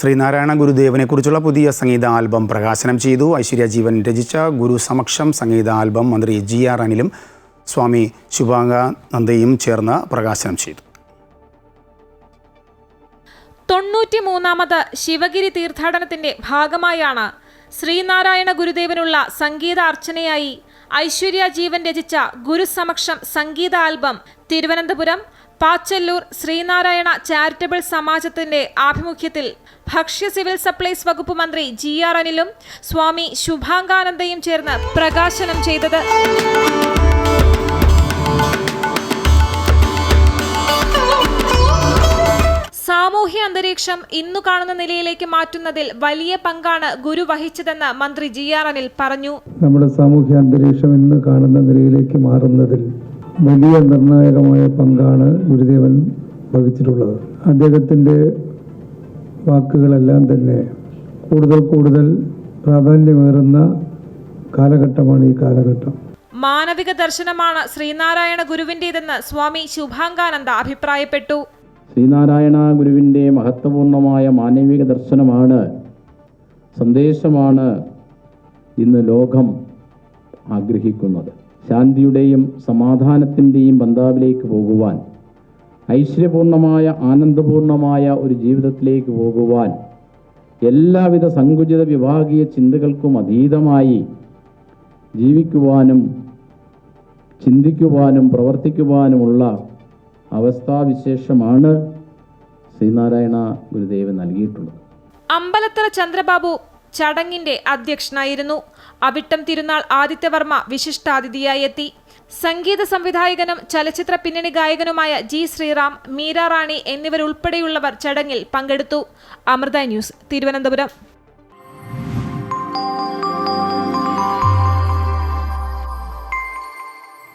ശ്രീനാരായണ ഗുരുദേവനെക്കുറിച്ചുള്ള പുതിയ സംഗീത ആൽബം പ്രകാശനം ചെയ്തു. ഐശ്വര്യ ജീവൻ രചിച്ച ഗുരു സമക്ഷം സംഗീത ആൽബം മന്ത്രി GR അനിലും സ്വാമി ശുഭാംഗാനന്ദയും ചേർന്ന് പ്രകാശനം ചെയ്തു. 93ാമത് ശിവഗിരി തീർത്ഥാടനത്തിന്റെ ഭാഗമായാണ് ശ്രീനാരായണ ഗുരുദേവനുള്ള സംഗീത അർച്ചനയായി ഐശ്വര്യ ജീവൻ രചിച്ച ഗുരുസമക്ഷം സംഗീത ആൽബം തിരുവനന്തപുരം പാച്ചല്ലൂർ ശ്രീനാരായണ ചാരിറ്റബിൾ സമാജത്തിന്റെ ആഭിമുഖ്യത്തിൽ ഭക്ഷ്യ സിവിൽ സപ്ലൈസ് വകുപ്പ് മന്ത്രി GR അനിലും സ്വാമി ശുഭാംഗാനന്ദയും ചേർന്ന് പ്രകാശനം ചെയ്തത്. സാമൂഹ്യ അന്തരീക്ഷം ഇന്നു കാണുന്ന നിലയിലേക്ക് മാറ്റുന്നതിൽ വലിയ പങ്കാണ് ഗുരു വഹിച്ചതെന്ന് മന്ത്രി GR അനിൽ പറഞ്ഞു. നമ്മുടെ സാമൂഹ്യ അന്തരീക്ഷം ഇന്ന് കാണുന്ന നിലയിലേക്ക് മാറുന്നതിൽ വലിയ നിർണായകമായ പങ്കാണ് ഗുരുദേവൻ വഹിച്ചിട്ടുള്ളത്. അദ്ദേഹത്തിൻ്റെ വാക്കുകളെല്ലാം തന്നെ കൂടുതൽ പ്രാധാന്യമേറുന്ന കാലഘട്ടമാണ് ഈ കാലഘട്ടം. മാനവിക ദർശനമാണ് ശ്രീനാരായണ ഗുരുവിൻ്റെതെന്ന് സ്വാമി ശുഭാംഗാനന്ദ അഭിപ്രായപ്പെട്ടു. ശ്രീനാരായണ ഗുരുവിൻ്റെ മഹത്വപൂർണമായ മാനവിക ദർശനമാണ്, സന്ദേശമാണ് ഇന്ന് ലോകം ആഗ്രഹിക്കുന്നത്. ശാന്തിയുടെയും സമാധാനത്തിൻ്റെയും ബന്ധാവിലേക്ക് പോകുവാൻ, ഐശ്വര്യപൂർണമായ ആനന്ദപൂർണമായ ഒരു ജീവിതത്തിലേക്ക് പോകുവാൻ, എല്ലാവിധ സങ്കുചിത വിഭാഗീയ ചിന്തകൾക്കും അതീതമായി ജീവിക്കുവാനും ചിന്തിക്കുവാനും പ്രവർത്തിക്കുവാനുമുള്ള അവസ്ഥാവിശേഷമാണ് ശ്രീനാരായണ ഗുരുദേവൻ നൽകിയിട്ടുള്ളത്. അമ്പലത്തറ ചന്ദ്രബാബു ചടങ്ങിന്റെ അധ്യക്ഷനായിരുന്നു. അവിട്ടം തിരുനാൾ ആദിത്യവർമ്മ വിശിഷ്ടാതിഥിയായി എത്തി. സംഗീത സംവിധായകനും ചലച്ചിത്ര പിന്നണി ഗായകനുമായ G ശ്രീറാം, മീര റാണി എന്നിവരുൾപ്പെടെയുള്ളവർ ചടങ്ങിൽ പങ്കെടുത്തു. അമൃത ന്യൂസ്, തിരുവനന്തപുരം.